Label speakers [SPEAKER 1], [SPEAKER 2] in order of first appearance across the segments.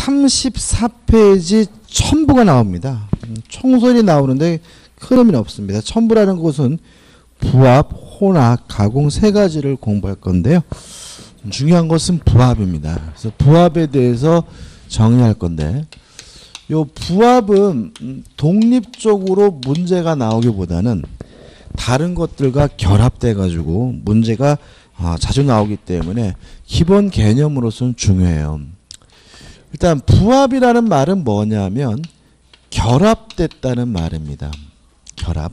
[SPEAKER 1] 34페이지 첨부가 나옵니다. 총선이 나오는데 큰 의미는 없습니다. 첨부라는 것은 부합, 혼합, 가공 세 가지를 공부할 건데요. 중요한 것은 부합입니다. 그래서 부합에 대해서 정의할 건데, 요 부합은 독립적으로 문제가 나오기보다는 다른 것들과 결합돼 가지고 문제가 자주 나오기 때문에 기본 개념으로서는 중요해요. 일단 부합이라는 말은 뭐냐면 결합됐다는 말입니다. 결합,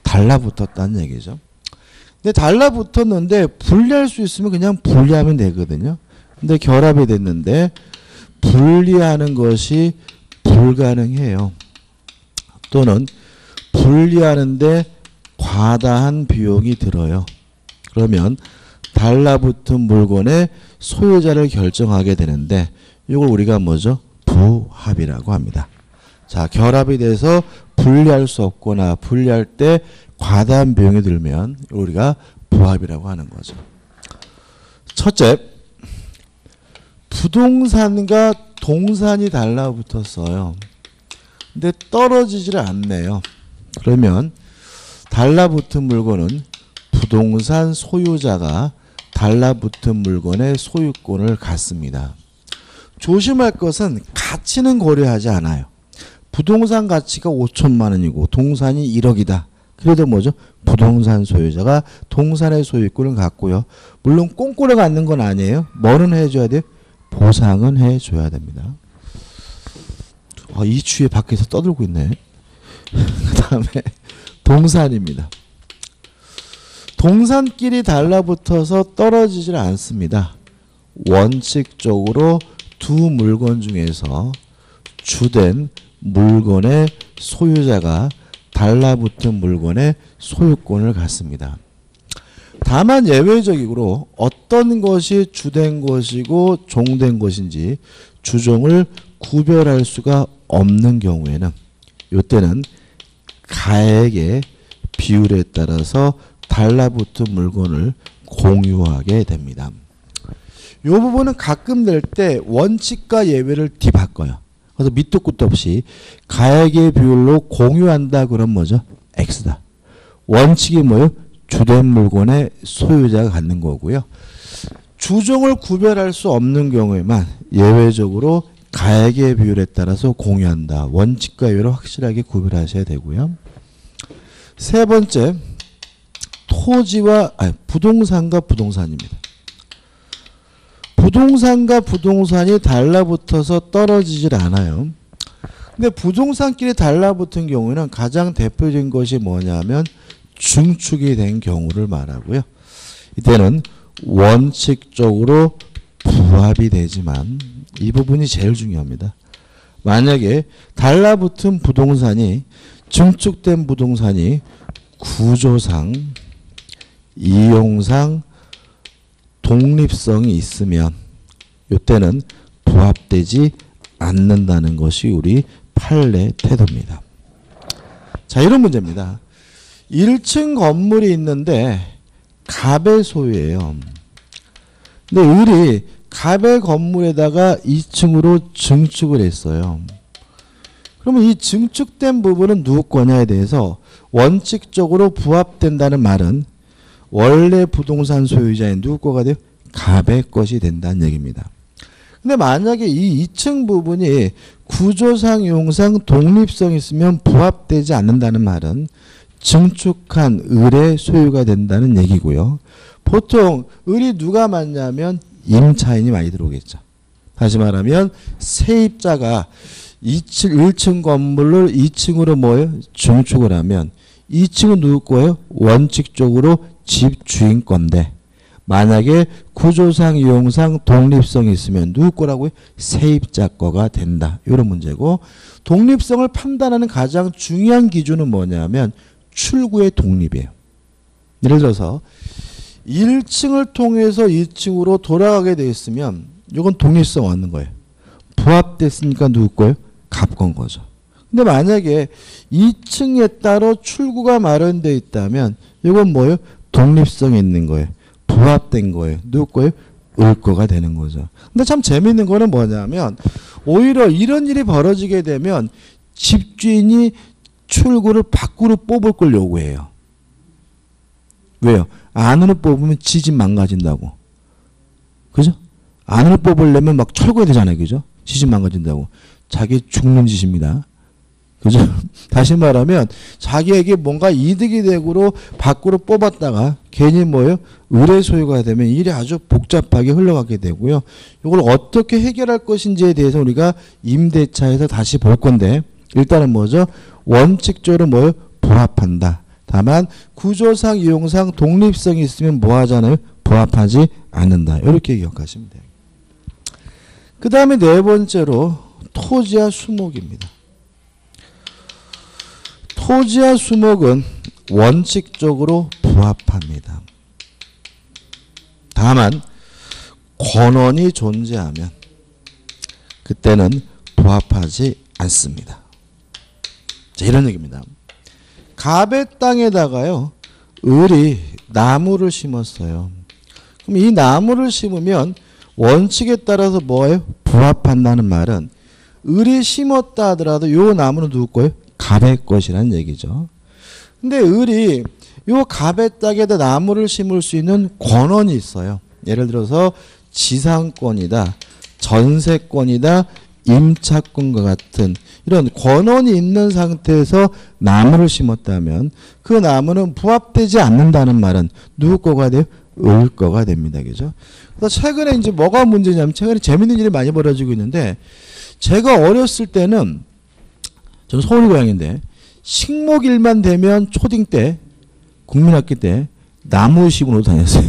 [SPEAKER 1] 달라붙었다는 얘기죠. 근데 달라붙었는데 분리할 수 있으면 그냥 분리하면 되거든요. 근데 결합이 됐는데 분리하는 것이 불가능해요. 또는 분리하는데 과다한 비용이 들어요. 그러면 달라붙은 물건의 소유자를 결정하게 되는데 이걸 우리가 뭐죠? 부합이라고 합니다. 자, 결합이 돼서 분리할 수 없거나 분리할 때 과다한 비용이 들면 우리가 부합이라고 하는 거죠. 첫째, 부동산과 동산이 달라붙었어요. 근데 떨어지지를 않네요. 그러면 달라붙은 물건은 부동산 소유자가 달라붙은 물건의 소유권을 갖습니다. 조심할 것은 가치는 고려하지 않아요. 부동산 가치가 5천만 원이고 동산이 1억이다. 그래도 뭐죠? 부동산 소유자가 동산의 소유권을 갖고요. 물론 꽁꼬려 갖는 건 아니에요. 뭐는 해줘야 돼요? 보상은 해줘야 됩니다. 이 추위에 밖에서 떠들고 있네. 그 다음에 동산입니다. 동산끼리 달라붙어서 떨어지질 않습니다. 원칙적으로 두 물건 중에서 주된 물건의 소유자가 달라붙은 물건의 소유권을 갖습니다. 다만 예외적으로 어떤 것이 주된 것이고 종된 것인지 주종을 구별할 수가 없는 경우에는 이때는 가액의 비율에 따라서 달라붙은 물건을 공유하게 됩니다. 이 부분은 가끔 될 때 원칙과 예외를 뒤바꿔요. 그래서 밑도 끝도 없이 가액의 비율로 공유한다 그러면 뭐죠? X다. 원칙이 뭐예요? 주된 물건의 소유자가 갖는 거고요. 주종을 구별할 수 없는 경우에만 예외적으로 가액의 비율에 따라서 공유한다. 원칙과 예외를 확실하게 구별하셔야 되고요. 세 번째, 부동산과 부동산입니다. 부동산과 부동산이 달라붙어서 떨어지질 않아요. 근데 부동산끼리 달라붙은 경우에는 가장 대표적인 것이 뭐냐면 중축이 된 경우를 말하고요. 이때는 원칙적으로 부합이 되지만 이 부분이 제일 중요합니다. 만약에 달라붙은 부동산이 증축된 부동산이 구조상, 이용상, 독립성이 있으면 이때는 부합되지 않는다는 것이 우리 판례 태도입니다. 자, 이런 문제입니다. 1층 건물이 있는데 갑의 소유예요. 근데 을이 갑의 건물에다가 2층으로 증축을 했어요. 그러면 이 증축된 부분은 누구 거냐에 대해서 원칙적으로 부합된다는 말은 원래 부동산 소유자인 누구 거가 돼요? 갑의 것이 된다는 얘기입니다. 근데 만약에 이 2층 부분이 구조상, 이용상 독립성이 있으면 부합되지 않는다는 말은 증축한 을의 소유가 된다는 얘기고요. 보통 을이 누가 맞냐면 임차인이 많이 들어오겠죠. 다시 말하면 세입자가 1층 건물을 2층으로 뭐예요? 증축을 하면 2층은 누구 거예요? 원칙적으로 집 주인 건데 만약에 구조상, 이용상 독립성이 있으면 누구 거라고요? 세입자 거가 된다. 이런 문제고, 독립성을 판단하는 가장 중요한 기준은 뭐냐면 출구의 독립이에요. 예를 들어서 1층을 통해서 2층으로 돌아가게 돼 있으면 이건 독립성 없는 거예요. 부합됐으니까 누구 거예요? 갑 건 거죠. 근데 만약에 2층에 따로 출구가 마련되어 있다면 이건 뭐예요? 독립성이 있는 거예요. 부합된 거예요. 누구 거예요? 을 거가 되는 거죠. 근데 참 재밌는 거는 뭐냐면 오히려 이런 일이 벌어지게 되면 집주인이 출구를 밖으로 뽑을 걸 요구해요. 왜요? 안으로 뽑으면 지 집 망가진다고. 그죠? 안으로 뽑으려면 막 철거해야 되잖아요. 그죠? 지 집 망가진다고. 자기 죽는 짓입니다. 그죠? 다시 말하면 자기에게 뭔가 이득이 되고로 밖으로 뽑았다가 괜히 뭐예요? 의뢰 소유가 되면 일이 아주 복잡하게 흘러가게 되고요. 이걸 어떻게 해결할 것인지에 대해서 우리가 임대차에서 다시 볼 건데 일단은 뭐죠? 원칙적으로 뭐예요? 부합한다. 다만 구조상 이용상 독립성이 있으면 뭐 하잖아요? 부합하지 않는다. 이렇게 기억하시면 돼요. 그 다음에 네 번째로 토지와 수목입니다. 토지와 수목은 원칙적으로 부합합니다. 다만 권원이 존재하면 그때는 부합하지 않습니다. 자, 이런 얘기입니다. 갑의 땅에다가요, 을이 나무를 심었어요. 그럼 이 나무를 심으면 원칙에 따라서 뭐예요? 부합한다는 말은 을이 심었다 하더라도 이 나무는 누구 거예요? 갑의 것이라는 얘기죠. 근데 을이 요 갑의 땅에다 나무를 심을 수 있는 권원이 있어요. 예를 들어서 지상권이다, 전세권이다, 임차권과 같은 이런 권원이 있는 상태에서 나무를 심었다면 그 나무는 부합되지 않는다는 말은 누구 거가 돼요? 을 거가 됩니다. 그죠? 그래서 최근에 이제 뭐가 문제냐면 최근에 재밌는 일이 많이 벌어지고 있는데 제가 어렸을 때는 저는 서울 고향인데 식목일만 되면 초딩 때 국민학기 때 나무 심으러 다녔어요.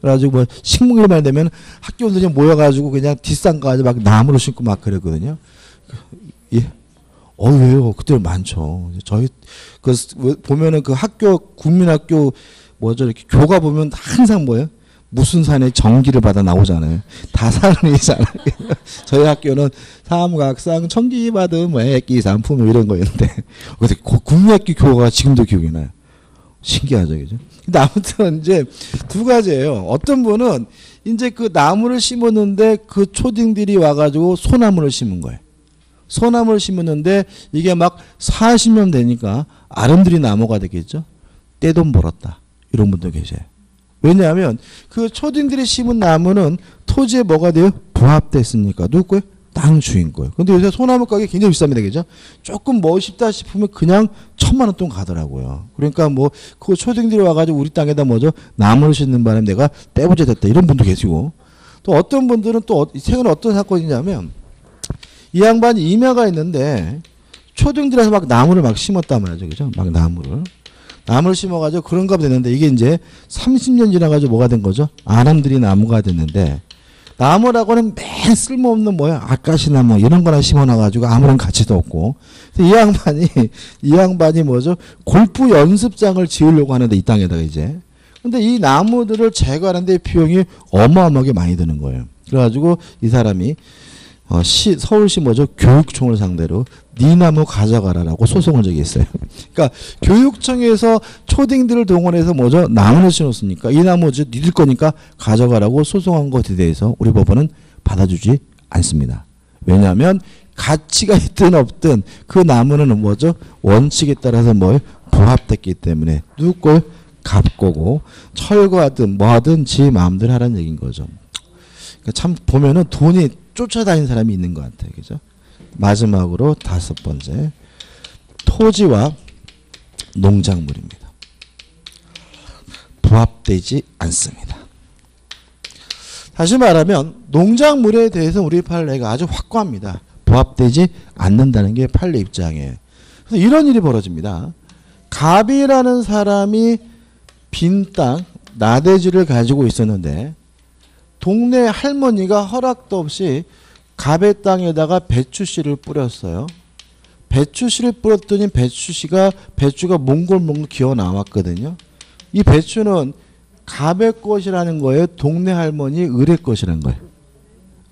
[SPEAKER 1] 그래가지고 뭐 식목일만 되면 학교들이 모여가지고 그냥 뒷산 가서 막 나무를 심고 막 그랬거든요. 예. 왜요? 그때 많죠. 저희 그 보면은 그 학교 국민학교 뭐죠 이렇게 교가 보면 항상 뭐예요? 무슨 산에 전기를 받아 나오잖아요. 다 산이잖아요. 저희 학교는 삼각상 전기 받은 뭐 액기 산품 이런 거였는데 근데 국민학교 교가 지금도 기억이 나요. 신기하죠, 그죠? 근데 아무튼 이제 두 가지예요. 어떤 분은 이제 그 나무를 심었는데 그 초딩들이 와가지고 소나무를 심은 거예요. 소나무를 심었는데 이게 막 40년 되니까 아름드리 나무가 되겠죠. 떼돈 벌었다. 이런 분도 계세요. 왜냐하면 그 초딩들이 심은 나무는 토지에 뭐가 돼요? 부합됐으니까. 누구 거예요? 땅 주인 거예요. 근데 요새 소나무 가격이 굉장히 비쌉니다. 그죠? 조금 멋있다 싶으면 그냥 1,000만 원 돈 가더라고요. 그러니까 뭐 그 초딩들이 와가지고 우리 땅에다 뭐죠? 나무를 심는 바람에 내가 떼부자 됐다. 이런 분도 계시고 또 어떤 분들은 또 최근에 어떤 사건이냐면 이 양반이 임야가 있는데 초딩들에서 막 나무를 막 심었단 말이죠. 그죠? 막 나무를 심어가지고 그런가 됐는데 이게 이제 30년 지나가지고 뭐가 된 거죠? 아람들이 나무가 됐는데 나무라고는 맨 쓸모없는 뭐야? 아까시나무 이런 거나 심어놔가지고 아무런 가치도 없고 이 양반이 뭐죠? 골프 연습장을 지으려고 하는데 이 땅에다가 이제 근데 이 나무들을 제거하는데 비용이 어마어마하게 많이 드는 거예요. 그래가지고 이 사람이 서울시 뭐죠? 교육청을 상대로 네 나무 가져가라라고 소송한 적이 있어요. 그러니까 교육청에서 초딩들을 동원해서 뭐죠? 나무를 심었으니까 이 나무 니들 거니까 가져가라고 소송한 것에 대해서 우리 법원은 받아주지 않습니다. 왜냐하면 가치가 있든 없든 그 나무는 뭐죠? 원칙에 따라서 뭐 부합됐기 때문에 누구 거요? 갑 거고 철거하든 뭐하든 지 마음대로 하라는 얘기인 거죠. 그러니까 참 보면은 돈이 쫓아다니는 사람이 있는 것 같아요. 그죠? 마지막으로 5번째. 토지와 농작물입니다. 부합되지 않습니다. 다시 말하면 농작물에 대해서 우리 판례가 아주 확고합니다. 부합되지 않는다는 게 판례 입장이에요. 그래서 이런 일이 벌어집니다. 갑이라는 사람이 빈 땅, 나대지를 가지고 있었는데 동네 할머니가 허락도 없이 갑의 땅에다가 배추씨를 뿌렸어요. 배추씨를 뿌렸더니 배추가 몽골 기어 나왔거든요. 이 배추는 갑의 것이라는 거예요. 동네 할머니 을의 것이라는 거예요.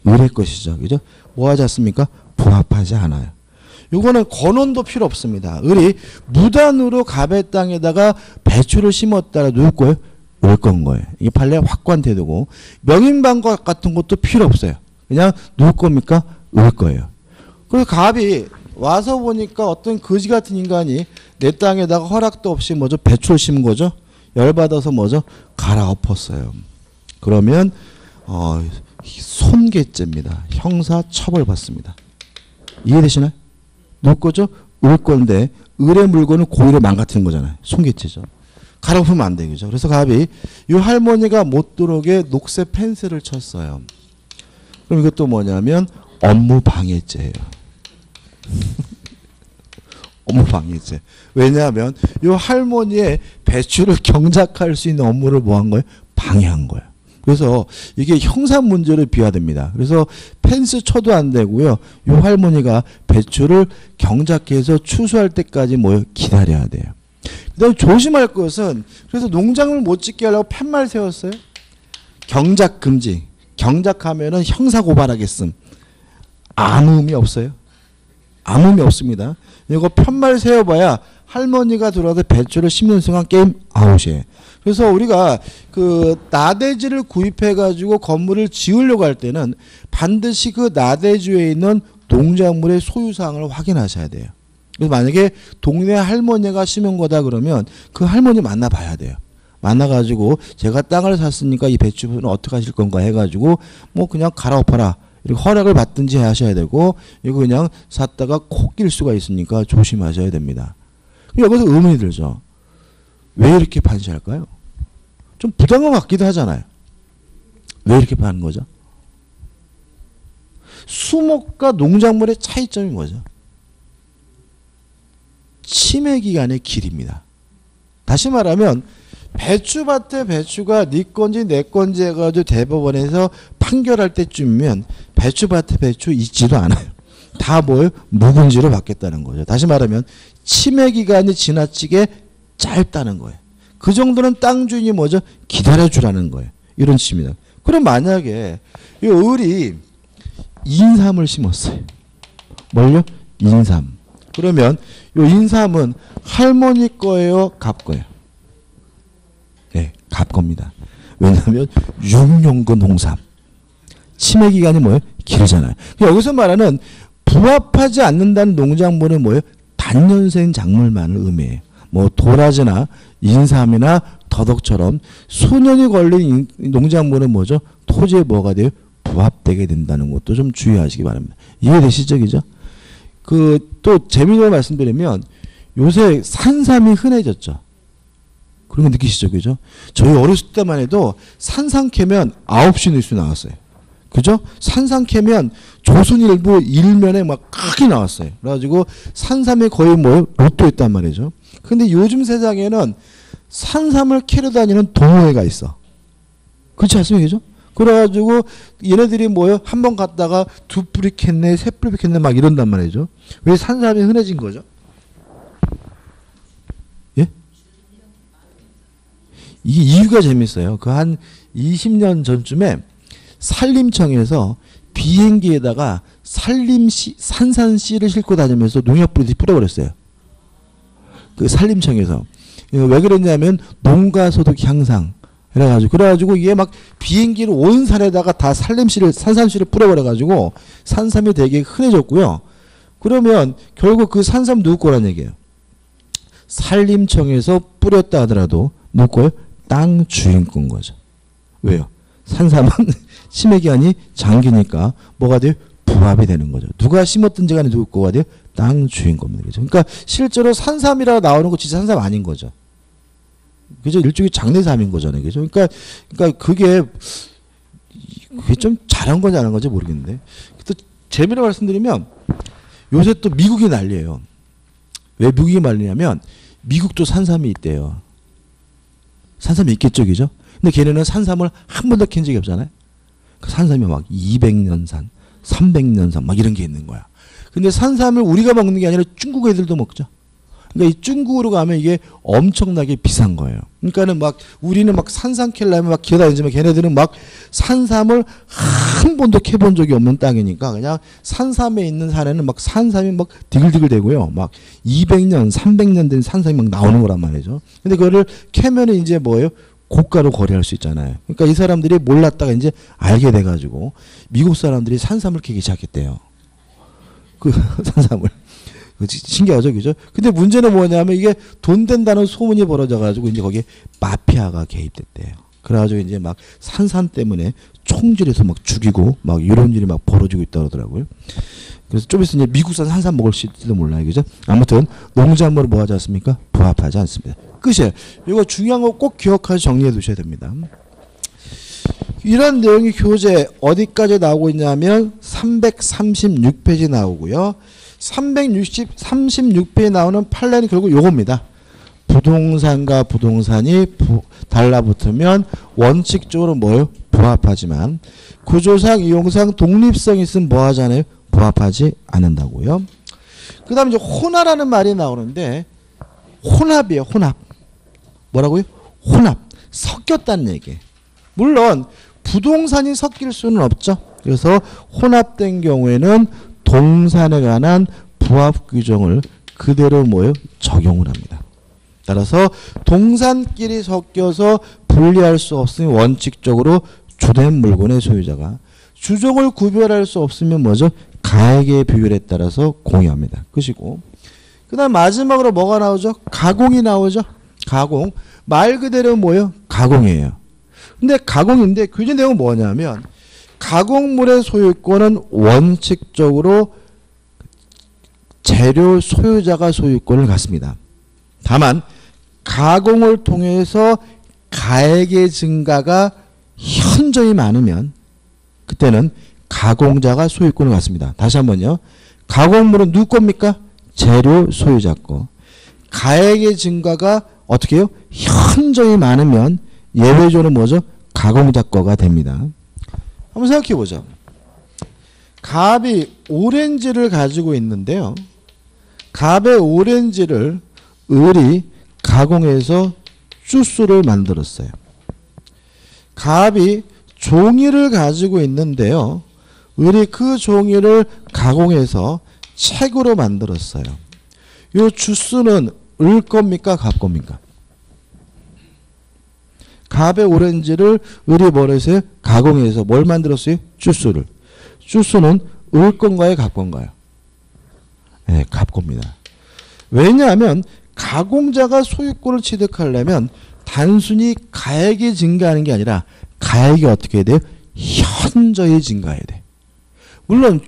[SPEAKER 1] 을의 것이죠. 그죠? 뭐 하지 않습니까? 부합하지 않아요. 이거는 권원도 필요 없습니다. 을이 무단으로 갑의 땅에다가 배추를 심었다라 누울 거예요? 올 건 거예요. 이게 판례 확고한 태도고 명인방과 같은 것도 필요 없어요. 그냥 누구 겁니까? 을 거예요. 그래서 갑이 와서 보니까 어떤 거지 같은 인간이 내 땅에다가 허락도 없이 뭐죠? 배추를 심은 거죠. 열받아서 뭐죠? 갈아엎었어요. 그러면 손괴죄입니다. 형사 처벌받습니다. 이해되시나요? 누구 거죠? 을 건데 을의 물건을 고의로 망가뜨린 거잖아요. 손괴죄죠. 갈아엎으면 안 되겠죠. 그래서 갑이 이 할머니가 못 들어오게 녹색 펜스를 쳤어요. 그럼 이것도 뭐냐면 업무 방해죄예요. 업무 방해죄. 왜냐하면 이 할머니의 배추를 경작할 수 있는 업무를 뭐 한 거예요? 방해한 거예요. 그래서 이게 형사 문제로 비화됩니다. 그래서 펜스 쳐도 안 되고요. 이 할머니가 배추를 경작해서 추수할 때까지 뭐 기다려야 돼요. 그다음에 조심할 것은 그래서 농장을 못 짓게 하려고 팻말 세웠어요. 경작 금지. 경작하면은 형사 고발하겠음. 아무 의미 없어요. 아무 의미 없습니다. 이거 편말 세워봐야 할머니가 들어와서 배추를 심는 순간 게임 아웃이에요. 그래서 우리가 그 나대지를 구입해가지고 건물을 지으려고 할 때는 반드시 그 나대지에 있는 농작물의 소유사항을 확인하셔야 돼요. 그래서 만약에 동네 할머니가 심은 거다 그러면 그 할머니 만나봐야 돼요. 만나가지고 제가 땅을 샀으니까 이 배추는 어떻게 하실 건가 해가지고 뭐 그냥 갈아엎어라. 이렇게 허락을 받든지 하셔야 되고 이거 그냥 샀다가 코 낄 수가 있으니까 조심하셔야 됩니다. 여기서 의문이 들죠. 왜 이렇게 판시할까요? 좀 부당한 것 같기도 하잖아요. 왜 이렇게 파는 거죠? 수목과 농작물의 차이점이 뭐죠? 침해 기간의 길입니다. 다시 말하면 배추밭에 배추가 네 건지 내 건지 해가지고 대법원에서 판결할 때쯤이면 배추밭에 배추 있지도 않아요. 다 뭐예요? 묵은지로 받겠다는 거죠. 다시 말하면 침해 기간이 지나치게 짧다는 거예요. 그 정도는 땅 주인이 뭐죠? 기다려주라는 거예요. 이런 뜻입니다. 그럼 만약에 이 을이 인삼을 심었어요. 뭘요? 인삼. 그러면 이 인삼은 할머니 거예요? 갑 거예요? 네, 갑 겁니다. 왜냐하면 6년근 홍삼. 침해 기간이 뭐예요? 길잖아요. 여기서 말하는 부합하지 않는다는 농작물은 뭐예요? 단년생 작물만을 의미해요. 뭐 도라지나 인삼이나 더덕처럼 수년이 걸린 농작물은 뭐죠? 토지에 뭐가 돼요? 부합되게 된다는 것도 좀 주의하시기 바랍니다. 이해되시죠? 그죠? 또 재미있는 말씀드리면 요새 산삼이 흔해졌죠. 그런 거 느끼시죠? 그죠? 저희 어렸을 때만 해도 산삼 캐면 9시 뉴스 나왔어요. 그죠? 산삼 캐면 조선일보 일면에 막 크게 나왔어요. 그래가지고 산삼이 거의 뭐 로또였단 말이죠. 근데 요즘 세상에는 산삼을 캐러 다니는 동호회가 있어. 그렇지 않습니까? 그죠? 그래가지고 얘네들이 뭐요? 한 번 갔다가 두 뿌리 캤네, 세 뿌리 캤네 막 이런단 말이죠. 왜 산삼이 흔해진 거죠? 예? 이게 이유가 재밌어요. 그 한 20년 전쯤에 산림청에서 비행기에다가 산산씨를 싣고 다니면서 농약 뿌려버렸어요. 그 산림청에서. 왜 그랬냐면 농가소득 향상. 그래가지고 이게 막 비행기를 온 산에다가 다 산삼씨를 뿌려버려가지고 산삼이 되게 흔해졌고요. 그러면 결국 그 산삼 누구 거란 얘기예요? 산림청에서 뿌렸다 하더라도 누구 거예요? 땅 주인권 거죠. 왜요? 산삼은 심해 기간이 장기니까 뭐가 돼요? 부합이 되는 거죠. 누가 심었든지 간에 누구 거가 돼요? 땅 주인권입니다. 그죠? 그러니까 실제로 산삼이라 나오는 거 진짜 산삼 아닌 거죠. 그죠? 일종의 장내삼인 거잖아요. 그죠? 그러니까 그게 좀 잘한 건지 안 한 건지 모르겠는데. 또 재미로 말씀드리면 요새 또 미국이 난리예요. 왜 미국이 난리냐면 미국도 산삼이 있대요. 산삼이 있겠죠, 그죠? 근데 걔네는 산삼을 한 번도 캔 적이 없잖아요. 그 산삼이 막 200년산, 300년산 막 이런 게 있는 거야. 근데 산삼을 우리가 먹는 게 아니라 중국 애들도 먹죠. 그러니까 이 중국으로 가면 이게 엄청나게 비싼 거예요. 그러니까는 막 우리는 막 산삼 캘려면 막 기어다니지만 걔네들은 막 산삼을 한 번도 캐본 적이 없는 땅이니까 그냥 산삼에 있는 산에는 막 산삼이 막 디글디글 되고요. 막 200년, 300년 된 산삼이 막 나오는 거란 말이죠. 근데 그거를 캐면은 이제 뭐예요? 고가로 거래할 수 있잖아요. 그러니까 이 사람들이 몰랐다가 이제 알게 돼가지고 미국 사람들이 산삼을 캐기 시작했대요. 그 산삼을. 신기하죠, 그죠? 근데 문제는 뭐냐면 이게 돈 된다는 소문이 벌어져가지고 이제 거기에 마피아가 개입됐대요. 그래가지고 이제 막 산삼 때문에 총질해서 막 죽이고 막 이런 일이 막 벌어지고 있다 그러더라고요. 그래서 좀 있으면 이제 미국산 산삼 먹을 수 있을지도 몰라요, 그죠? 아무튼 농작물을 뭐 하지 않습니까? 부합하지 않습니다. 끝이에요. 이거 중요한 거 꼭 기억하셔 정리해 두셔야 됩니다. 이런 내용이 교재 어디까지 나오고 있냐면 336페이지 나오고요. 36페이지 나오는 판례는 결국 요겁니다. 부동산과 부동산이 달라붙으면 원칙적으로 뭐예요? 부합하지만 구조상 이용상 독립성이 있으면 뭐 하잖아요? 부합하지 않는다고요. 그 다음에 이제 혼합이라는 말이 나오는데 혼합이에요. 혼합. 뭐라고요? 혼합. 섞였다는 얘기예요. 물론 부동산이 섞일 수는 없죠. 그래서 혼합된 경우에는 동산에 관한 부합 규정을 그대로 뭐예요? 적용을 합니다. 따라서 동산끼리 섞여서 분리할 수 없으면 원칙적으로 주된 물건의 소유자가 주종을 구별할 수 없으면 뭐죠? 가액의 비율에 따라서 공유합니다. 끝이고. 그 다음 마지막으로 뭐가 나오죠? 가공이 나오죠. 가공. 말 그대로 뭐예요? 가공이에요. 근데 가공인데 규제 내용은 뭐냐면 가공물의 소유권은 원칙적으로 재료 소유자가 소유권을 갖습니다. 다만 가공을 통해서 가액의 증가가 현저히 많으면 그때는 가공자가 소유권을 갖습니다. 다시 한번요. 가공물은 누구 겁니까? 재료 소유자 거. 가액의 증가가 어떻게 해요? 현저히 많으면 예외조는 뭐죠? 가공자 거가 됩니다. 한번 생각해 보죠. 갑이 오렌지를 가지고 있는데요. 갑의 오렌지를 을이 가공해서 주스를 만들었어요. 갑이 종이를 가지고 있는데요. 을이 그 종이를 가공해서 책으로 만들었어요. 이 주스는 을 겁니까? 갑 겁니까? 갑의 오렌지를 을이 뭘 했어요? 가공해서 뭘 만들었어요? 주스를. 주스는 을 건가요? 갑 건가요? 네, 갑 겁니다. 왜냐하면 가공자가 소유권을 취득하려면 단순히 가액이 증가하는 게 아니라 가액이 어떻게 해야 돼요? 현저히 증가해야 돼. 물론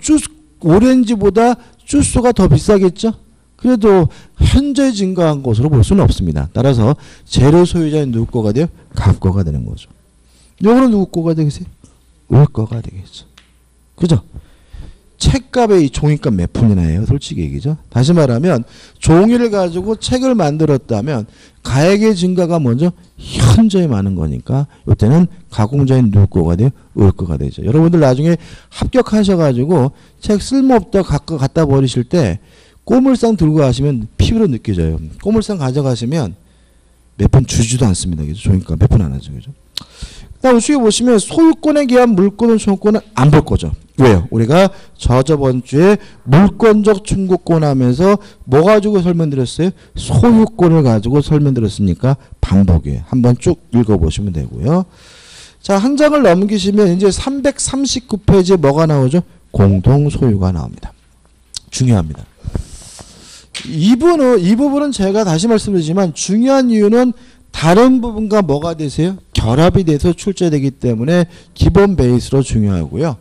[SPEAKER 1] 오렌지보다 주스가 더 비싸겠죠? 그래도 현저히 증가한 것으로 볼 수는 없습니다. 따라서 재료 소유자는 누구 거가 돼요? 갑 거가 되는 거죠. 요거는 누구 거가 되겠어요? 을 거가 되겠죠. 그죠? 책값의 이 종이값 몇 푼이나 해요? 솔직히 얘기죠. 다시 말하면 종이를 가지고 책을 만들었다면 가액의 증가가 먼저 현저히 많은 거니까 이때는 가공자인 누구 거가 돼요? 을 거가 되죠. 여러분들 나중에 합격하셔가지고 책 쓸모없다 갖다 버리실 때 꼬물상 들고 가시면 피부로 느껴져요. 꼬물상 가져가시면 몇 푼 주지도 않습니다. 그죠? 종이값 몇 푼 안 하죠. 그죠? 그다음 우측에 보시면 소유권에 기한 물권은 소유권은 안 볼 거죠. 왜요? 우리가 저번 주에 물권적 충고권 하면서 뭐 가지고 설명드렸어요? 소유권을 가지고 설명드렸으니까 반복이에요. 한번 쭉 읽어보시면 되고요. 자, 한 장을 넘기시면 이제 339페이지에 뭐가 나오죠? 공동소유가 나옵니다. 중요합니다. 이 부분은 제가 다시 말씀드리지만 중요한 이유는 다른 부분과 뭐가 되세요? 결합이 돼서 출제되기 때문에 기본 베이스로 중요하고요.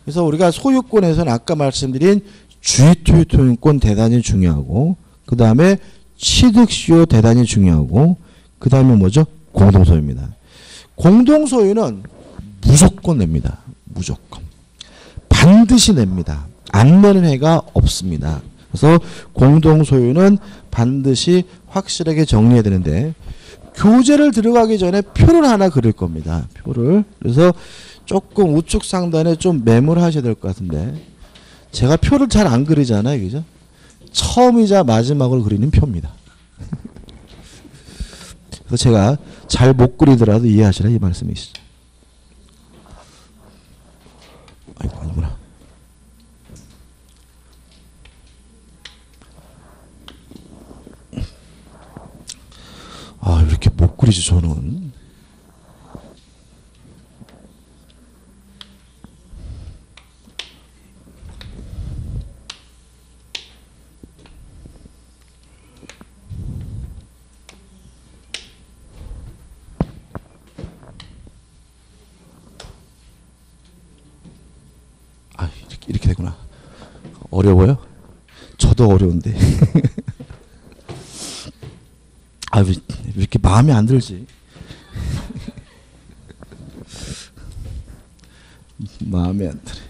[SPEAKER 1] 그래서 우리가 소유권에서는 아까 말씀드린 주의투유통행권 대단히 중요하고 그 다음에 취득시효 대단히 중요하고 그 다음에 뭐죠? 공동소유입니다. 공동소유는 무조건 냅니다. 무조건. 반드시 냅니다. 안 내는 해가 없습니다. 그래서 공동소유는 반드시 확실하게 정리해야 되는데 교재를 들어가기 전에 표를 하나 그릴 겁니다. 표를. 그래서 조금 우측 상단에 좀 메모를 하셔야 될 것 같은데 제가 표를 잘 안 그리잖아요. 그죠? 처음이자 마지막으로 그리는 표입니다. 그래서 제가 잘 못 그리더라도 이해하시라 이 말씀이시죠. 아이고 아니구나. 아, 이렇게 못 그리지 저는. 이렇게 되구나. 어려워요? 저도 어려운데. 아, 왜 이렇게 마음에 안 들지? 마음에 안 들어.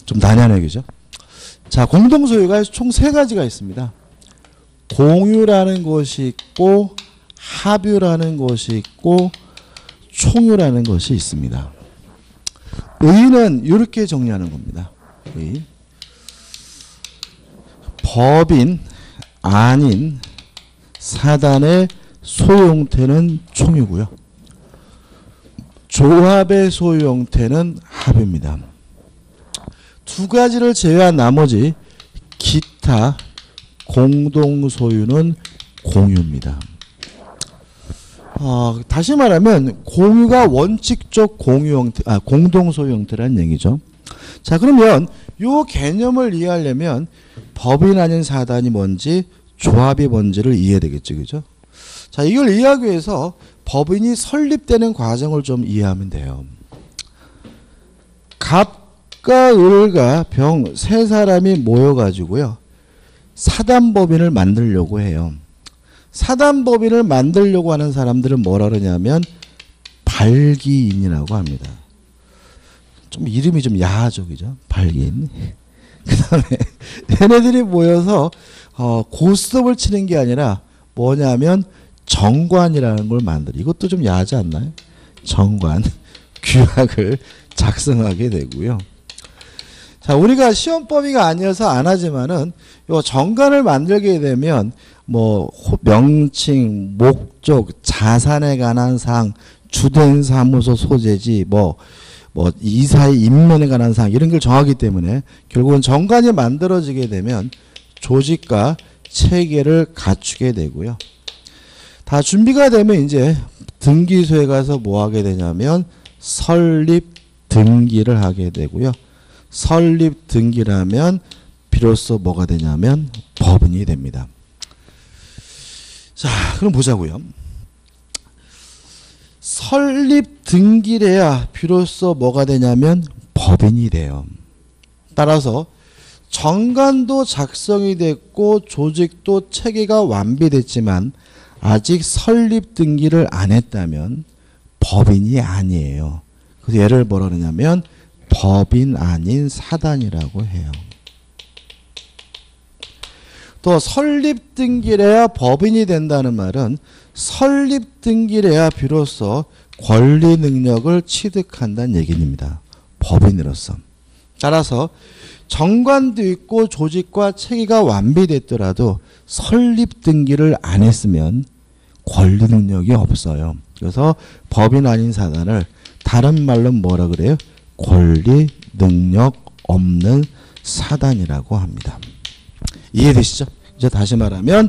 [SPEAKER 1] 좀 난해하네요, 그죠? 자, 공동소유가 총 세 가지가 있습니다. 공유라는 것이 있고, 합유라는 것이 있고, 총유라는 것이 있습니다. 의는 이렇게 정리하는 겁니다. 의. 법인 아닌 사단의 소유 형태는 총유고요. 조합의 소유 형태는 합입니다. 두 가지를 제외한 나머지 기타 공동 소유는 공유입니다. 다시 말하면 공유가 원칙적 공유 형태, 공동 소유 형태라는 얘기죠. 자, 그러면 이 개념을 이해하려면 법인 아닌 사단이 뭔지 조합이 뭔지를 이해해야 되겠죠, 그죠? 자, 이걸 이해하기 위해서 법인이 설립되는 과정을 좀 이해하면 돼요. 갑과 을과 병 세 사람이 모여가지고요. 사단법인을 만들려고 해요. 사단법인을 만들려고 하는 사람들은 뭐라 그러냐면 발기인이라고 합니다. 좀 이름이 좀 야하죠, 그죠? 발기인. 그 다음에 얘네들이 모여서 고스톱을 치는 게 아니라 뭐냐면 정관이라는 걸 만들어. 이것도 좀 야하지 않나요? 정관. 규약을 작성하게 되고요. 자, 우리가 시험범위가 아니어서 안 하지만은 요 정관을 만들게 되면 뭐 명칭, 목적, 자산에 관한 사항, 주된 사무소 소재지, 뭐 이사의 임면에 관한 사항 이런 걸 정하기 때문에 결국은 정관이 만들어지게 되면 조직과 체계를 갖추게 되고요. 다 준비가 되면 이제 등기소에 가서 뭐 하게 되냐면 설립 등기를 하게 되고요. 설립 등기를 하면 비로소 뭐가 되냐면 법인이 됩니다. 자, 그럼 보자고요. 설립 등기를 해야 비로소 뭐가 되냐면 법인이 돼요. 따라서 정관도 작성이 됐고 조직도 체계가 완비됐지만 아직 설립 등기를 안 했다면 법인이 아니에요. 그래서 얘를 뭐라 그러냐면 법인 아닌 사단이라고 해요. 또 설립 등기를 해야 법인이 된다는 말은 설립 등기를 해야 비로소 권리 능력을 취득한다는 얘기입니다. 법인으로서. 따라서 정관도 있고 조직과 체계가 완비됐더라도 설립 등기를 안 했으면 권리 능력이 없어요. 그래서 법인 아닌 사단을 다른 말로 뭐라 그래요? 권리 능력 없는 사단이라고 합니다. 이해되시죠? 이제 다시 말하면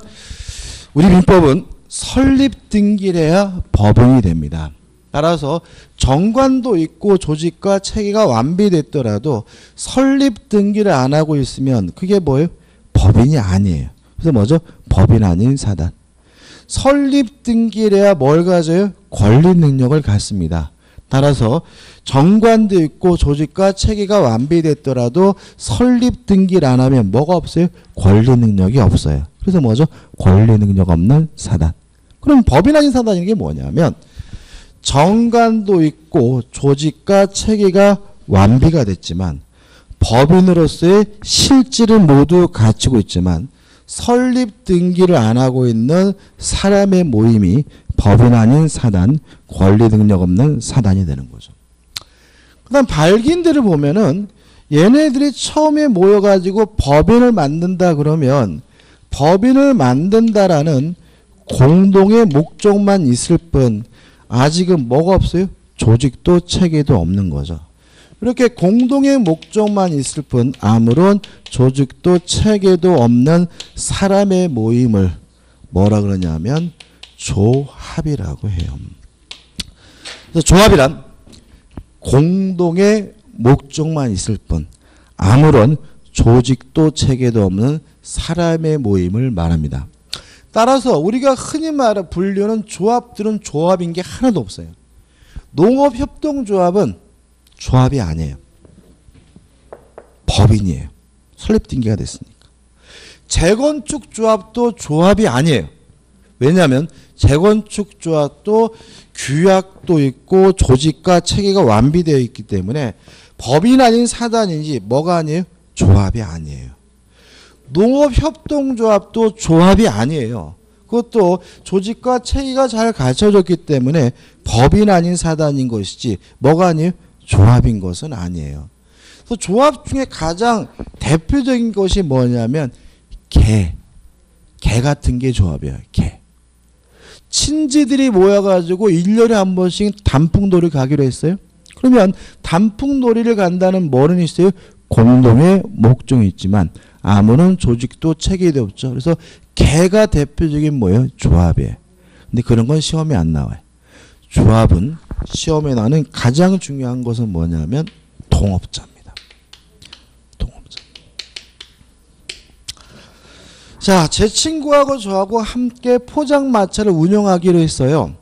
[SPEAKER 1] 우리 민법은 설립 등기를 해야 법인이 됩니다. 따라서 정관도 있고 조직과 체계가 완비됐더라도 설립 등기를 안 하고 있으면 그게 뭐예요? 법인이 아니에요. 그래서 뭐죠? 법인 아닌 사단. 설립 등기를 해야 뭘 가져요? 권리 능력을 갖습니다. 따라서 정관도 있고 조직과 체계가 완비됐더라도 설립 등기를 안 하면 뭐가 없어요? 권리 능력이 없어요. 그래서 뭐죠? 권리 능력 없는 사단. 그럼 법인 아닌 사단인 게 뭐냐면 정관도 있고 조직과 체계가 완비가 됐지만 법인으로서의 실질을 모두 갖추고 있지만 설립 등기를 안 하고 있는 사람의 모임이 법인 아닌 사단, 권리 능력 없는 사단이 되는 거죠. 그 다음 발기인들을 보면은 얘네들이 처음에 모여가지고 법인을 만든다 그러면 법인을 만든다라는 공동의 목적만 있을 뿐 아직은 뭐가 없어요? 조직도 체계도 없는 거죠. 이렇게 공동의 목적만 있을 뿐 아무런 조직도 체계도 없는 사람의 모임을 뭐라 그러냐면 조합이라고 해요. 그래서 조합이란 공동의 목적만 있을 뿐 아무런 조직도 체계도 없는 사람의 모임을 말합니다. 따라서 우리가 흔히 말하는 분류는 조합들은 조합인 게 하나도 없어요. 농업협동조합은 조합이 아니에요. 법인이에요. 설립등기가 됐으니까. 재건축조합도 조합이 아니에요. 왜냐하면 재건축조합도 규약도 있고 조직과 체계가 완비되어 있기 때문에 법인 아닌 사단인지 뭐가 아니에요? 조합이 아니에요. 농업협동조합도 조합이 아니에요. 그것도 조직과 체계가 잘 갖춰졌기 때문에 법인 아닌 사단인 것이지 뭐가 아니에요? 조합인 것은 아니에요. 그래서 조합 중에 가장 대표적인 것이 뭐냐면 개 같은 게 조합이에요. 개. 친지들이 모여가지고 1년에 한 번씩 단풍놀이 가기로 했어요. 그러면 단풍놀이를 간다는 뭐는 있어요? 공동의 목적이 있지만 아무런 조직도 체계도 없죠. 그래서 개가 대표적인 뭐예요? 조합이에요. 근데 그런 건 시험에 안 나와요. 조합은 시험에 나오는 가장 중요한 것은 뭐냐면 동업자입니다. 동업자. 자, 제 친구하고 저하고 함께 포장마차를 운영하기로 했어요.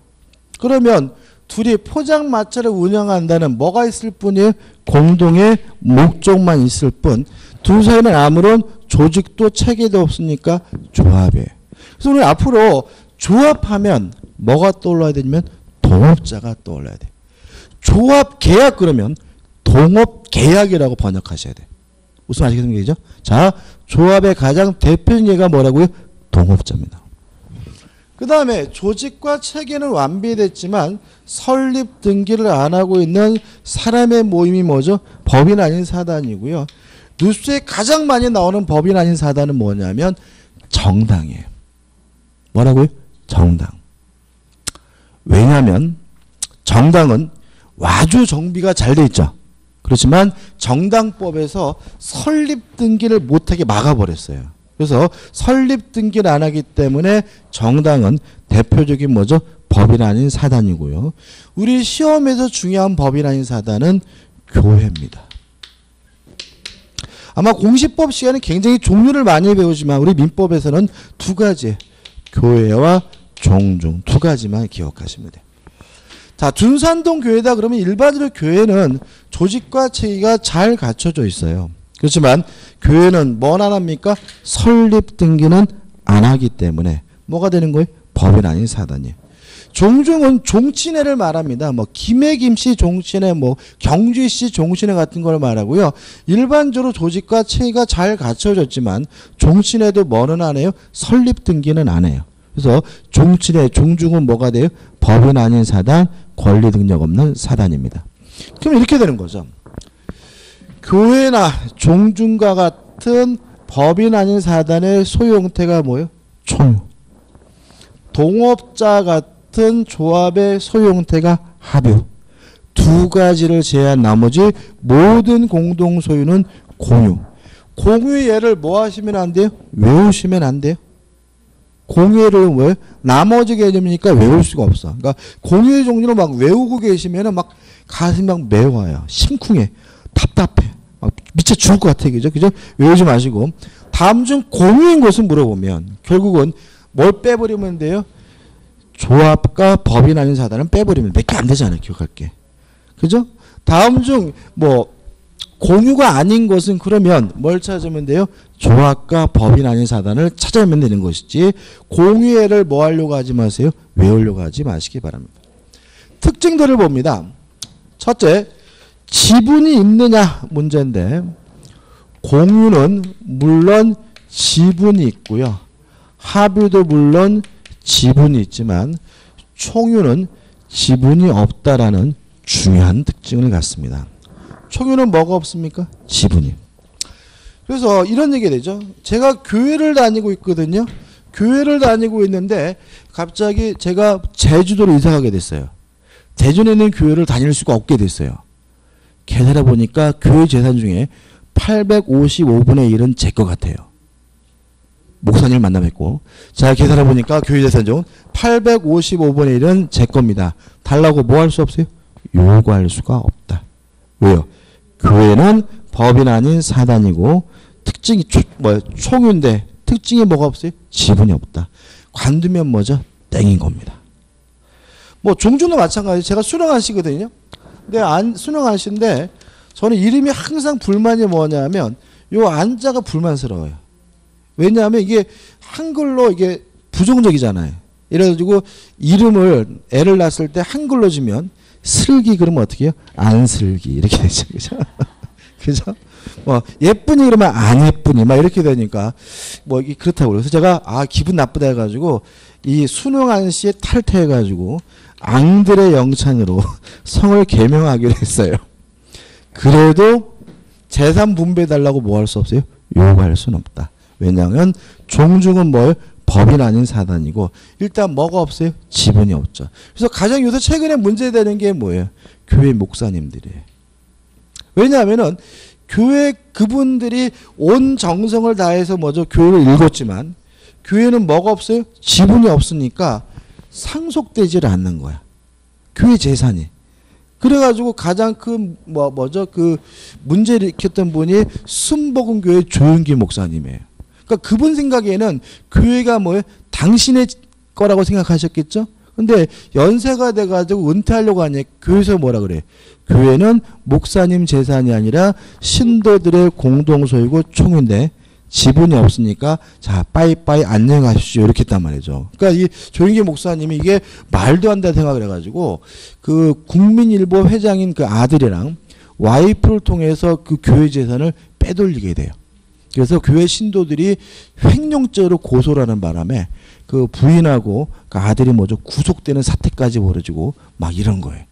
[SPEAKER 1] 그러면 둘이 포장마차를 운영한다는 뭐가 있을 뿐이에요? 공동의 목적만 있을 뿐 둘 사이는 아무런 조직도 체계도 없으니까 조합이에요. 그래서 우리 앞으로 조합하면 뭐가 떠올라야 되냐면 동업자가 떠올라야 돼. 조합 계약 그러면 동업 계약이라고 번역하셔야 돼. 무슨 아시겠습니까? 자, 조합의 가장 대표적인 예가 뭐라고요? 동업자입니다. 그 다음에 조직과 체계는 완비됐지만 설립 등기를 안 하고 있는 사람의 모임이 뭐죠? 법인 아닌 사단이고요. 뉴스에 가장 많이 나오는 법인 아닌 사단은 뭐냐면 정당이에요. 뭐라고요? 정당. 왜냐하면 정당은 아주 정비가 잘 돼 있죠. 그렇지만 정당법에서 설립 등기를 못하게 막아버렸어요. 그래서 설립 등기를 안 하기 때문에 정당은 대표적인 뭐죠? 법인 아닌 사단이고요. 우리 시험에서 중요한 법인 아닌 사단은 교회입니다. 아마 공시법 시간에 굉장히 종류를 많이 배우지만 우리 민법에서는 두 가지, 교회와 종중 두 가지만 기억하시면 돼요. 자, 둔산동 교회다 그러면 일반적으로 교회는 조직과 체계가 잘 갖춰져 있어요. 그렇지만 교회는 뭘 안 합니까? 설립 등기는 안 하기 때문에 뭐가 되는 거예요? 법인 아닌 사단이에요. 종중은 종친회를 말합니다. 뭐 김해김씨 종친회, 뭐 경주씨 종친회 같은 걸 말하고요. 일반적으로 조직과 체계가 잘 갖춰졌지만 종친회도 뭐는 안 해요? 설립 등기는 안 해요. 그래서 종친회, 종중은 뭐가 돼요? 법인 아닌 사단, 권리 능력 없는 사단입니다. 그럼 이렇게 되는 거죠. 교회나 종중과 같은 법인 아닌 사단의 소유 형태가 뭐예요? 총유. 동업자 같은 조합의 소유 형태가 합유. 두 가지를 제외한 나머지 모든 공동 소유는 공유. 공유의 예를 뭐 하시면 안 돼요? 외우시면 안 돼요. 공유를 뭐예요? 나머지 개념이니까 외울 수가 없어. 그러니까 공유의 종류를 막 외우고 계시면은 막 가슴이 막 메워요. 심쿵해. 답답해. 막 미쳐 죽을 것 같아. 그죠? 그죠? 외우지 마시고. 다음 중 공유인 것을 물어보면 결국은 뭘 빼버리면 돼요? 조합과 법인 아닌 사단은 빼버리면 몇 개 안 되잖아요. 기억할게. 그죠? 다음 중 뭐 공유가 아닌 것은 그러면 뭘 찾으면 돼요? 조합과 법인 아닌 사단을 찾아내면 되는 것이지 공유애를 뭐 하려고 하지 마세요. 외우려고 하지 마시기 바랍니다. 특징들을 봅니다. 첫째, 지분이 있느냐 문제인데 공유는 물론 지분이 있고요. 합유도 물론 지분이 있지만 총유는 지분이 없다라는 중요한 특징을 갖습니다. 총유는 뭐가 없습니까? 지분이. 그래서 이런 얘기가 되죠. 제가 교회를 다니고 있거든요. 교회를 다니고 있는데 갑자기 제가 제주도로 이사 가게 됐어요. 대전에 있는 교회를 다닐 수가 없게 됐어요. 계산해 보니까 교회 재산 중에 855분의 1은 제 것 같아요. 목사님을 만나 뵙고 자 계산해 보니까 교회 재산 중 855분의 1은 제 겁니다. 달라고 뭐 할 수 없어요? 요구할 수가 없다. 왜요? 교회는 법인 아닌 사단이고 특징이 총유인데 특징이 뭐가 없어요? 지분이 없다. 관두면 뭐죠? 땡인 겁니다. 뭐 종주도 마찬가지. 제가 수령한 씨거든요. 근데 수령한 씨인데 저는 이름이 항상 불만이 뭐냐면 요 안자가 불만스러워요. 왜냐하면 이게 한글로 이게 부정적이잖아요. 이래가지고 이름을 애를 낳았을 때 한글로 지면 슬기 그러면 어떻게 해요? 안슬기 이렇게 되죠. 그죠? 그죠? 뭐 예쁜이 그러면 안 예쁜이 막 이렇게 되니까 뭐 이게 그렇다고 그래서 제가 기분 나쁘다 해가지고 이 순응한 씨에 탈퇴해가지고 앙들의 영찬으로 성을 개명하기로 했어요. 그래도 재산 분배해달라고 뭐 할 수 없어요? 요구할 수는 없다. 왜냐하면 종중은 뭐예요? 법인 아닌 사단이고 일단 뭐가 없어요? 지분이 없죠. 그래서 가장 요새 최근에 문제되는 게 뭐예요? 교회 목사님들이에요. 왜냐하면은 교회 그분들이 온 정성을 다해서 뭐죠? 교회를 읽었지만 교회는 뭐가 없어요? 지분이 없으니까 상속되질 않는 거야. 교회 재산이. 그래가지고 가장 큰 뭐죠? 그 문제를 일으켰던 분이 순복음교회 조윤기 목사님이에요. 그러니까 그분 생각에는 교회가 뭐예요? 당신의 거라고 생각하셨겠죠? 근데 연세가 돼가지고 은퇴하려고 하니까 교회에서 뭐라 그래? 교회는 목사님 재산이 아니라 신도들의 공동소유고 총인데 지분이 없으니까 자 빠이빠이 안녕하십시오 이렇게 했단 말이죠. 그러니까 이 조윤기 목사님이 이게 말도 안 된다 생각을 해가지고 그 국민일보 회장인 그 아들이랑 와이프를 통해서 그 교회 재산을 빼돌리게 돼요. 그래서 교회 신도들이 횡령죄로 고소를 하는 바람에 그 부인하고 그 아들이 뭐죠 구속되는 사태까지 벌어지고 막 이런 거예요.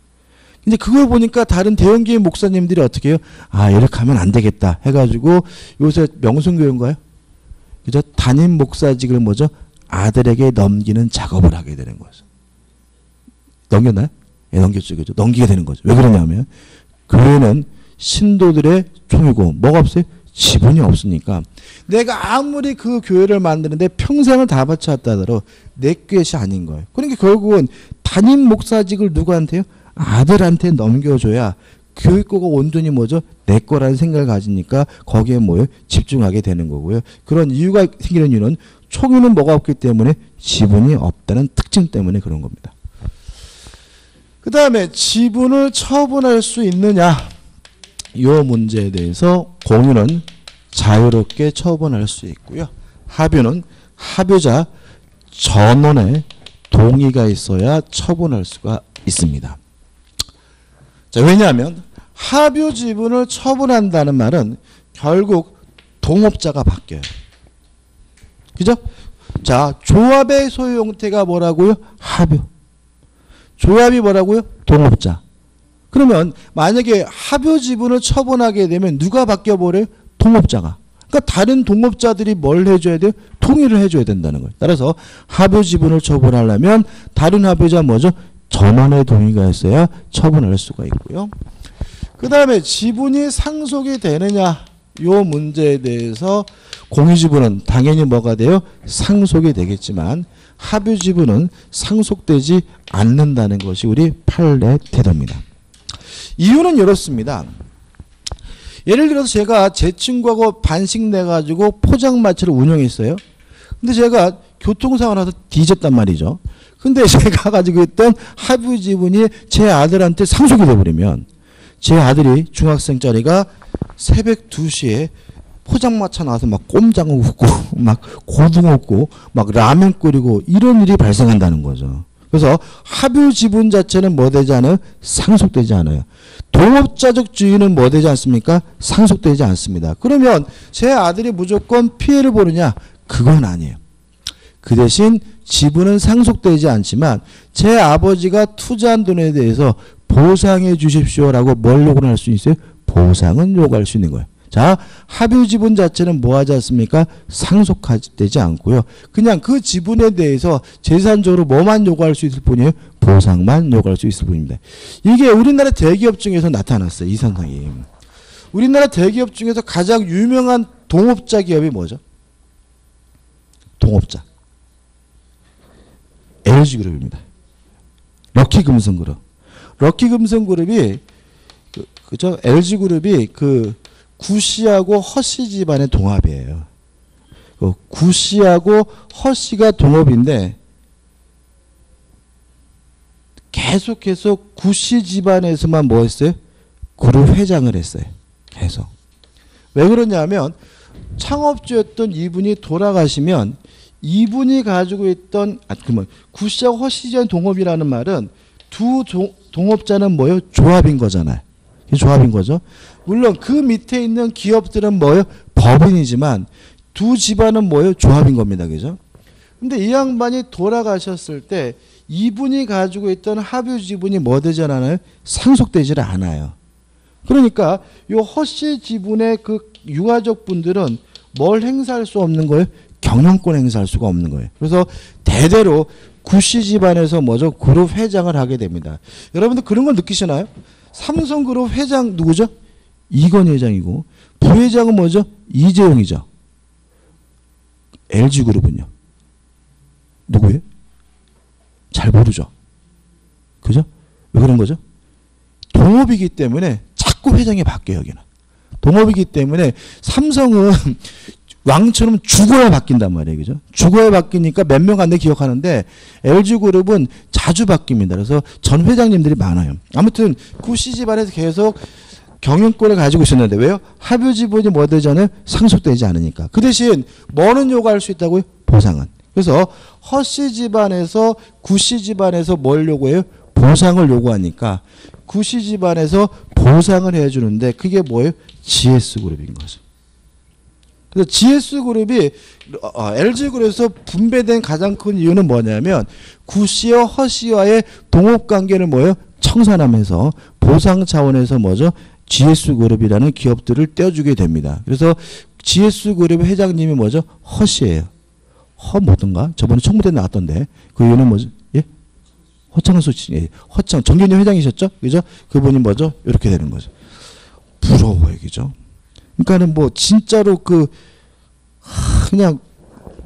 [SPEAKER 1] 근데 그걸 보니까 다른 대형교회 목사님들이 어떻게 해요? 이렇게 하면 안 되겠다 해가지고 요새 명성교회인가요? 그죠? 담임 목사직을 뭐죠? 아들에게 넘기는 작업을 하게 되는 거죠. 넘겼나요? 예, 넘겼죠. 그죠? 넘기게 되는 거죠. 왜 그러냐면 교회는 신도들의 총이고 뭐가 없어요? 지분이 없으니까 내가 아무리 그 교회를 만드는데 평생을 다 바쳤다 하더라도 내 것이 아닌 거예요. 그러니까 결국은 담임 목사직을 누구한테요? 아들한테 넘겨줘야 교육고가 온전히 뭐죠? 내 거라는 생각을 가지니까 거기에 뭐예요? 집중하게 되는 거고요. 그런 이유가 생기는 이유는 총유는 뭐가 없기 때문에 지분이 없다는 특징 때문에 그런 겁니다. 그 다음에 지분을 처분할 수 있느냐? 이 문제에 대해서 공유는 자유롭게 처분할 수 있고요. 합유는 합유자 전원의 동의가 있어야 처분할 수가 있습니다. 자, 왜냐하면 합유 지분을 처분한다는 말은 결국 동업자가 바뀌어요. 그죠? 자, 조합의 소유 형태가 뭐라고요? 합유. 조합이 뭐라고요? 동업자. 그러면 만약에 합유 지분을 처분하게 되면 누가 바뀌어버려요? 동업자가. 그러니까 다른 동업자들이 뭘 해줘야 돼요? 동의를 해줘야 된다는 거예요. 따라서 합유 지분을 처분하려면 다른 합유자 뭐죠? 전원의 동의가 있어야 처분할 수가 있고요. 그 다음에 지분이 상속이 되느냐 이 문제에 대해서 공유지분은 당연히 뭐가 돼요? 상속이 되겠지만 합유지분은 상속되지 않는다는 것이 우리 판례 태도입니다. 이유는 이렇습니다. 예를 들어서 제가 제 친구하고 반씩 내가지고 포장마차를 운영했어요. 근데 제가 교통사고 나서 뒤졌단 말이죠. 근데 제가 가지고 있던 합유 지분이 제 아들한테 상속이 돼버리면 제 아들이 중학생짜리가 새벽 2시에 포장마차 나와서 막 꼼장어 굽고 막 고등어 굽고 막 라면 끓이고 이런 일이 발생한다는 거죠. 그래서 합유 지분 자체는 뭐 되지 않아요? 상속되지 않아요. 동업자적 주의는 뭐 되지 않습니까? 상속되지 않습니다. 그러면 제 아들이 무조건 피해를 보느냐? 그건 아니에요. 그 대신 지분은 상속되지 않지만 제 아버지가 투자한 돈에 대해서 보상해 주십시오라고 뭘 요구를 할 수 있어요? 보상은 요구할 수 있는 거예요. 자, 합유 지분 자체는 뭐 하지 않습니까? 상속되지 않고요. 그냥 그 지분에 대해서 재산적으로 뭐만 요구할 수 있을 뿐이에요? 보상만 요구할 수 있을 뿐입니다. 이게 우리나라 대기업 중에서 나타났어요. 이 현상이. 우리나라 대기업 중에서 가장 유명한 동업자 기업이 뭐죠? 동업자. LG그룹입니다. 럭키금성그룹. 럭키금성그룹이 그죠? LG그룹이 그 구씨하고 허씨 집안의 동합이에요. 구씨하고 허씨가 동업인데 계속해서 구씨 집안에서만 뭐 했어요? 그룹 회장을 했어요. 계속. 왜 그러냐면 창업주였던 이분이 돌아가시면 이분이 가지고 있던 그러면 구씨하고 허씨 집안 동업이라는 말은 두 동업자는 뭐예요? 조합인 거잖아요. 조합인 거죠. 물론 그 밑에 있는 기업들은 뭐예요? 법인이지만 두 집안은 뭐예요? 조합인 겁니다. 그죠? 근데 이 양반이 돌아가셨을 때 이분이 가지고 있던 합유 지분이 뭐 되지 않아요? 상속되질 않아요. 그러니까 요 허씨 지분의 그 유가족 분들은 뭘 행사할 수 없는 거예요? 경영권 행사할 수가 없는 거예요. 그래서 대대로 구씨 집안에서 뭐죠? 그룹 회장을 하게 됩니다. 여러분들 그런 걸 느끼시나요? 삼성그룹 회장 누구죠? 이건희 회장이고 부회장은 뭐죠? 이재용이죠. LG그룹은요? 누구예요? 잘 모르죠. 그죠? 왜 그런 거죠? 동업이기 때문에 자꾸 회장이 바뀌어요. 여기는. 동업이기 때문에 삼성은 왕처럼 죽어야 바뀐단 말이에요. 그죠? 죽어야 바뀌니까 몇 명 안 돼 기억하는데 LG그룹은 자주 바뀝니다. 그래서 전 회장님들이 많아요. 아무튼 구씨 집안에서 계속 경영권을 가지고 있었는데 왜요? 합유 지분이 뭐 되잖아요? 상속되지 않으니까. 그 대신 뭐는 요구할 수 있다고요? 보상은. 그래서 허씨 집안에서 구씨 집안에서 뭘 요구해요? 보상을 요구하니까 구씨 집안에서 보상을 해주는데 그게 뭐예요? GS그룹인 거죠. 그래서 GS그룹이 LG그룹에서 분배된 가장 큰 이유는 뭐냐면 구씨와 허씨와의 동업관계를 뭐예요? 청산하면서 보상 차원에서 뭐죠? GS그룹이라는 기업들을 떼어주게 됩니다. 그래서 GS그룹의 회장님이 뭐죠? 허씨예요. 허 뭐든가? 저번에 청문회 나왔던데 그 이유는 뭐죠? 예? 허창수 씨, 예. 허창 정경련 회장이셨죠? 그죠? 그분이 뭐죠? 이렇게 되는 거죠. 부러워요, 그죠? 그러니까는 뭐 진짜로 그냥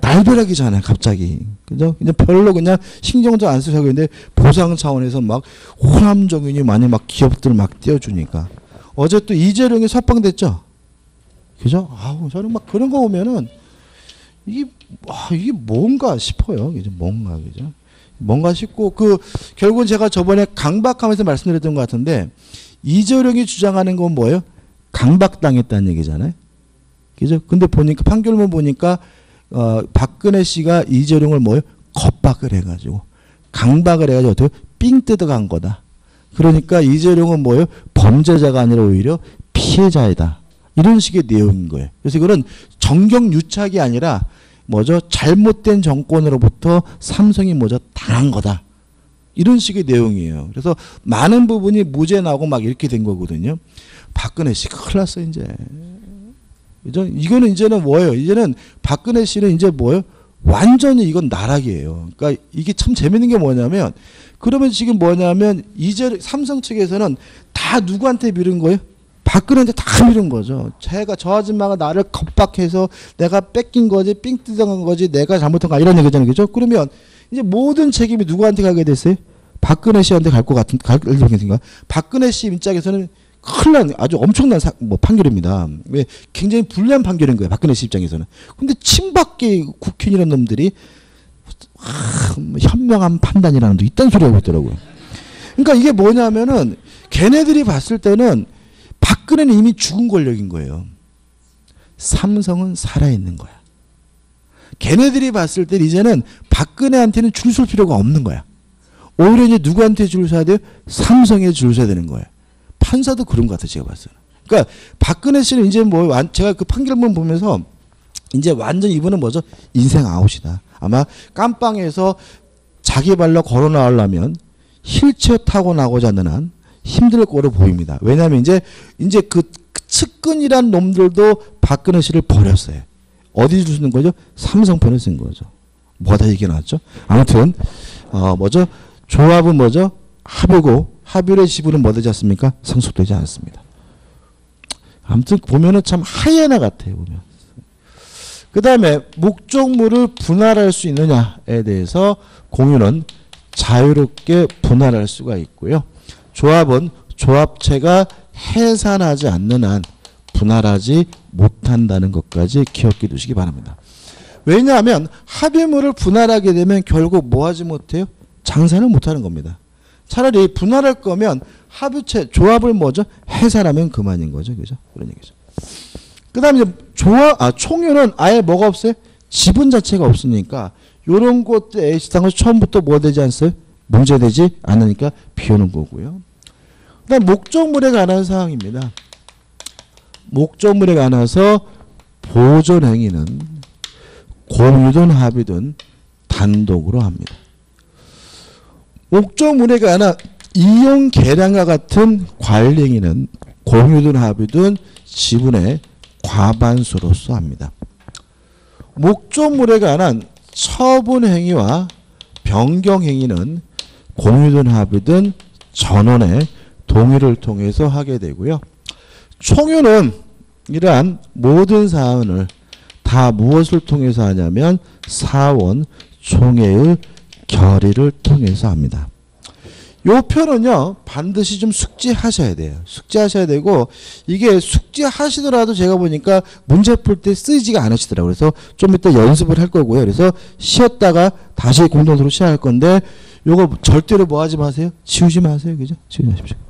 [SPEAKER 1] 날벼락이잖아요, 갑자기. 그죠? 그냥 별로 그냥 신경도 안 쓰고 있는데 보상 차원에서 막 호남정윤이 많이 막 기업들 막 띄워주니까. 어제 또 이재룡이 석방됐죠? 그죠? 아우, 저는 막 그런 거 보면은 이게 뭔가 싶어요. 그죠? 뭔가, 그죠? 뭔가 싶고, 결국은 제가 저번에 강박하면서 말씀드렸던 것 같은데, 이재룡이 주장하는 건 뭐예요? 강박당했다는 얘기잖아요. 그죠? 근데 보니까, 판결문 보니까, 박근혜 씨가 이재룡을 뭐예요? 겁박을 해가지고, 강박을 해가지고 어떻게 삥 뜯어간 거다. 그러니까 이재룡은 뭐예요? 범죄자가 아니라 오히려 피해자이다. 이런 식의 내용인 거예요. 그래서 이거는 정경유착이 아니라 뭐죠? 잘못된 정권으로부터 삼성이 뭐죠? 당한 거다. 이런 식의 내용이에요. 그래서 많은 부분이 무죄 나오고 막 이렇게 된 거거든요. 박근혜 씨 큰일 났어 이제. 그죠? 이거는 이제는 뭐예요? 이제는 박근혜 씨는 이제 뭐예요? 완전히 이건 나락이에요. 그러니까 이게 참 재밌는 게 뭐냐면 그러면 지금 뭐냐면 이제 삼성 측에서는 다 누구한테 미룬 거예요? 박근혜한테 다 미룬 거죠. 저 아줌마가 나를 겁박해서 내가 뺏긴 거지, 삥 뜯어간 거지, 내가 잘못한 거 이런 얘기잖아요. 그죠? 그러면 이제 모든 책임이 누구한테 가게 됐어요? 박근혜 씨한테 갈 것 같은가? 박근혜 씨 입장에서는 큰일 난 아주 엄청난 판결입니다. 왜? 굉장히 불리한 판결인 거예요. 박근혜 씨 입장에서는. 근데 친박계 국회의원 놈들이 현명한 판단이라는 도 있다는 소리 하고 있더라고요. 그러니까 이게 뭐냐면은 걔네들이 봤을 때는 박근혜는 이미 죽은 권력인 거예요. 삼성은 살아있는 거야. 걔네들이 봤을 때 이제는 박근혜한테는 줄 설 필요가 없는 거야. 오히려 이제 누구한테 줄 서야 돼요? 삼성에 줄 서야 되는 거예요. 판사도 그런 것 같아요. 제가 봤어요. 그러니까 박근혜 씨는 이제 제가 그 판결문 보면서 이제 완전 이분은 뭐죠? 인생 아웃이다. 아마 깜빵에서 자기 발로 걸어 나오려면 휠체어 타고 나오지 않는 한 힘들 거로 보입니다. 왜냐하면 이제 그 측근이란 놈들도 박근혜 씨를 버렸어요. 어디 줄 쓰는 거죠? 삼성편에 쓴 거죠. 뭐가 다 얘기 나왔죠? 아무튼 뭐죠? 조합은 뭐죠? 합유고 합유의 지분은 뭐 되지 않습니까? 상속되지 않습니다. 아무튼 보면은 참 하이에나 같아요. 보면. 그 다음에 목적물을 분할할 수 있느냐에 대해서 공유는 자유롭게 분할할 수가 있고요. 조합은 조합체가 해산하지 않는 한 분할하지 못한다는 것까지 기억해 두시기 바랍니다. 왜냐하면 합의물을 분할하게 되면 결국 뭐 하지 못해요? 장사를 못하는 겁니다. 차라리 분할할 거면 합의체, 조합을 뭐죠? 해산하면 그만인 거죠. 그죠? 그런 얘기죠. 그 다음에 총유는 아예 뭐가 없어요? 지분 자체가 없으니까 요런 것도 H상에서 처음부터 뭐 되지 않어요? 문제되지 않으니까 비우는 거고요. 그 다음 목적물에 관한 사항입니다. 목적물에 관해서 보존 행위는 공유든 합의든 단독으로 합니다. 목적물에 관한 이용 계량과 같은 관리 행위는 공유든 합의든 지분의 과반수로서 합니다. 목적물에 관한 처분 행위와 변경 행위는 공유든 합의든 전원의 동의를 통해서 하게 되고요. 총유는 이러한 모든 사안을 다 무엇을 통해서 하냐면 사원 총회의 결의를 통해서 합니다. 요 표는요 반드시 좀 숙지하셔야 돼요. 숙지하셔야 되고 이게 숙지하시더라도 제가 보니까 문제 풀 때 쓰이지가 않으시더라고요. 그래서 좀 이따 연습을 할 거고요. 그래서 쉬었다가 다시 공동으로 시작할 건데 요거 절대로 뭐 하지 마세요. 지우지 마세요. 그죠? 지우지 마십시오.